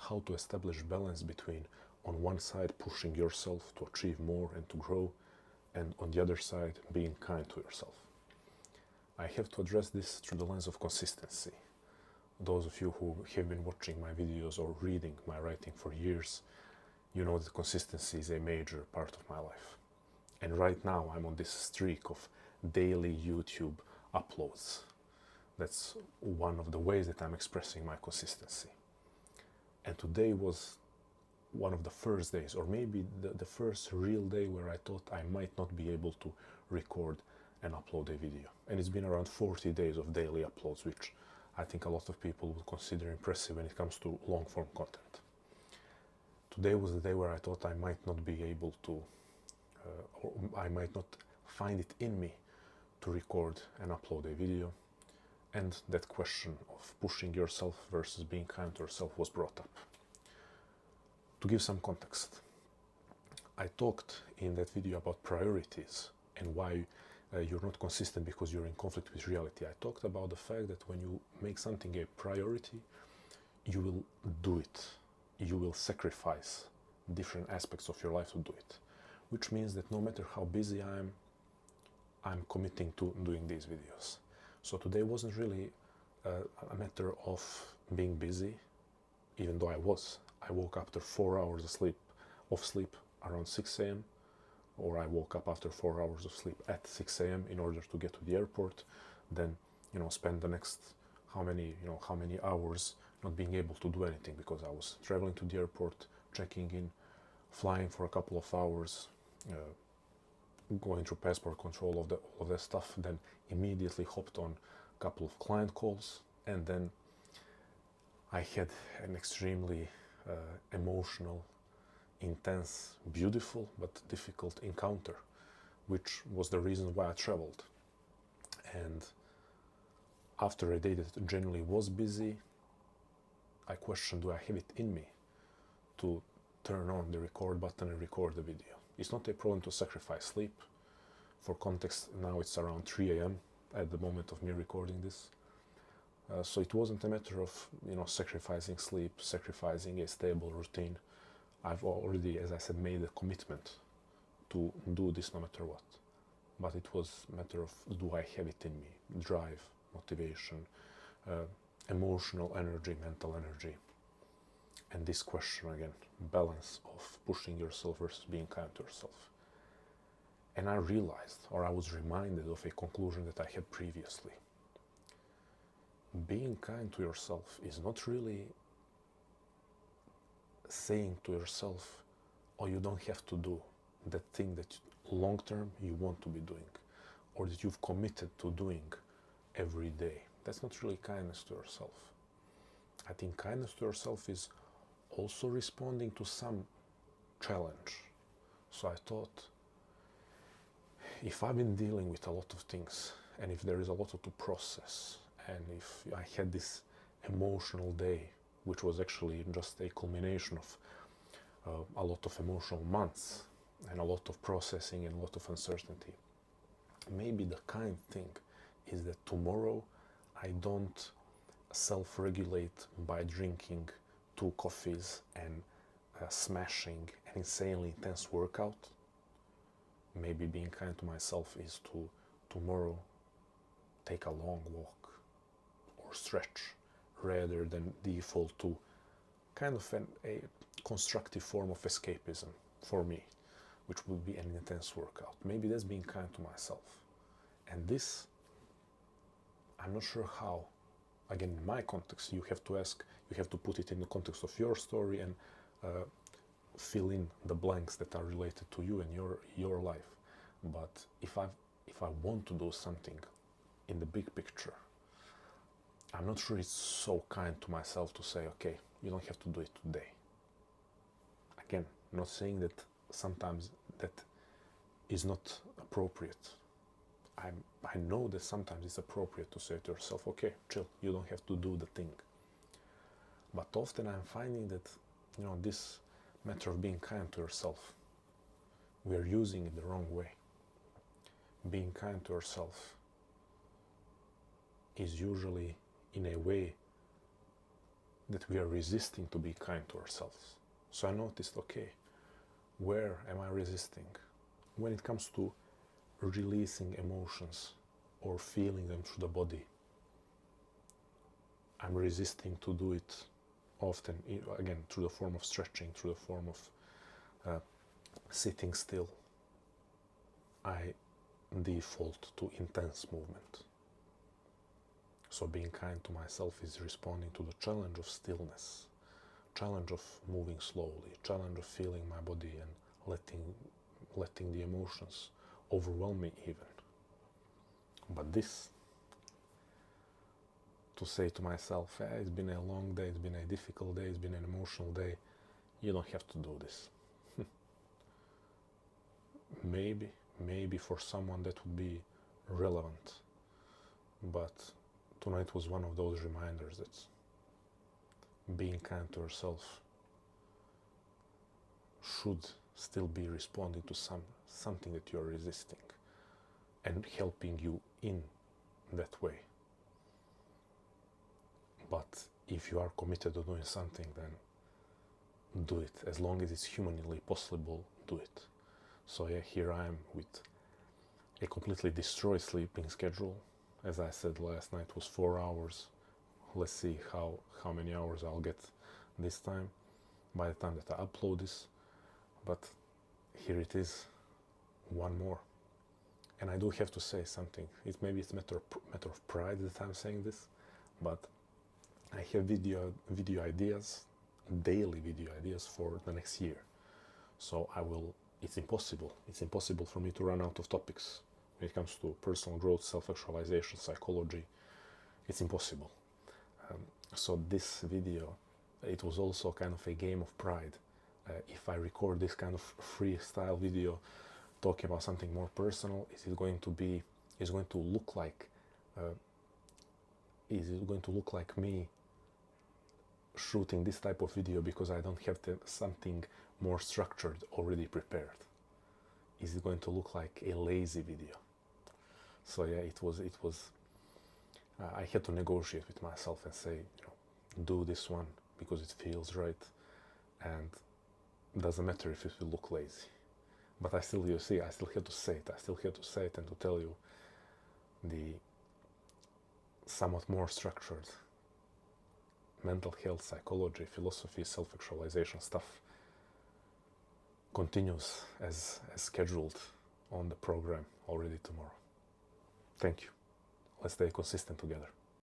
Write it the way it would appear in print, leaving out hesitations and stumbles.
how to establish balance between, on one side, pushing yourself to achieve more and to grow, and on the other side, being kind to yourself. I have to address this through the lens of consistency. Those of you who have been watching my videos or reading my writing for years, you know that consistency is a major part of my life. And right now I'm on this streak of daily YouTube uploads. That's one of the ways that I'm expressing my consistency. And today was one of the first days, or maybe the first real day, where I thought I might not be able to record and upload a video. And it's been around 40 days of daily uploads, which I think a lot of people would consider impressive when it comes to long form content. Today was the day where I thought I might not be able to, or I might not find it in me to record and upload a video. And that question of pushing yourself versus being kind to yourself was brought up. To give some context, I talked in that video about priorities and why you're not consistent because you're in conflict with reality. I talked about the fact that when you make something a priority, you will do it. You will sacrifice different aspects of your life to do it, which means that no matter how busy I'm committing to doing these videos. So today wasn't really a matter of being busy, even though I was. I woke up after 4 hours of sleep around 6 a.m. or I woke up after 4 hours of sleep at 6 a.m. in order to get to the airport, then spend the next how many hours not being able to do anything because I was traveling to the airport, checking in, flying for a couple of hours, going through passport control, all of that stuff, then immediately hopped on a couple of client calls, and then I had an extremely emotional, intense, beautiful but difficult encounter, which was the reason why I traveled. And after a day that generally was busy, I questioned, do I have it in me to turn on the record button and record the video? It's not a problem to sacrifice sleep. For context, now it's around 3 a.m. at the moment of me recording this. So it wasn't a matter of sacrificing sleep, sacrificing a stable routine. I've already, as I said, made a commitment to do this no matter what. But it was a matter of, do I have it in me? Drive, motivation, emotional energy, mental energy. And this question again, balance of pushing yourself versus being kind to yourself. And I realized, or I was reminded of a conclusion that I had previously. Being kind to yourself is not really saying to yourself, oh, you don't have to do that thing that long term you want to be doing, or that you've committed to doing every day. That's not really kindness to yourself. I think kindness to yourself is also responding to some challenge. So I thought, if I've been dealing with a lot of things, and if there is a lot to process, and if I had this emotional day, which was actually just a culmination of a lot of emotional months, and a lot of processing and a lot of uncertainty, maybe the kind thing is that tomorrow I don't self-regulate by drinking 2 coffees and smashing an insanely intense workout. Maybe being kind to myself is to tomorrow take a long walk or stretch, rather than default to kind of a constructive form of escapism for me, which would be an intense workout. Maybe that's being kind to myself. And this, I'm not sure how. Again, in my context, you have to put it in the context of your story and fill in the blanks that are related to you and your life. But if I want to do something in the big picture, I'm not sure it's so kind to myself to say, okay, you don't have to do it today. Again, I'm not saying that sometimes that is not appropriate. I know that sometimes it's appropriate to say to yourself, okay, chill, you don't have to do the thing. But often I'm finding that, this matter of being kind to yourself, we are using it the wrong way. Being kind to yourself is usually in a way that we are resisting to be kind to ourselves. So I noticed, okay, where am I resisting? When it comes to releasing emotions or feeling them through the body, I'm resisting to do it often, again, through the form of stretching, through the form of sitting still. I default to intense movement. So being kind to myself is responding to the challenge of stillness, challenge of moving slowly, challenge of feeling my body and letting the emotions overwhelm me even. But this, to say to myself, it's been a long day, it's been a difficult day, it's been an emotional day, you don't have to do this. Maybe for someone that would be relevant, but tonight was one of those reminders that being kind to yourself should still be responding to something that you're resisting and helping you in that way. But if you are committed to doing something, then do it. As long as it's humanly possible, do it. So yeah, here I am with a completely destroyed sleeping schedule. As I said, last night was 4 hours. Let's see how many hours I'll get this time by the time that I upload this. But here it is, one more. And I do have to say something. Maybe it's a matter of pride that I'm saying this, but I have video ideas, daily video ideas for the next year. So it's impossible for me to run out of topics when it comes to personal growth, self-actualization, psychology. It's impossible. So this video, it was also kind of a game of pride. If I record this kind of freestyle video talking about something more personal, is it going to look like me shooting this type of video because I don't have something more structured already prepared? Is it going to look like a lazy video? So yeah, it was I had to negotiate with myself and say, do this one because it feels right, and it doesn't matter if it will look lazy. But I still had to say it and to tell you the somewhat more structured mental health, psychology, philosophy, self-actualization stuff continues as scheduled on the program already tomorrow. Thank you. Let's stay consistent together.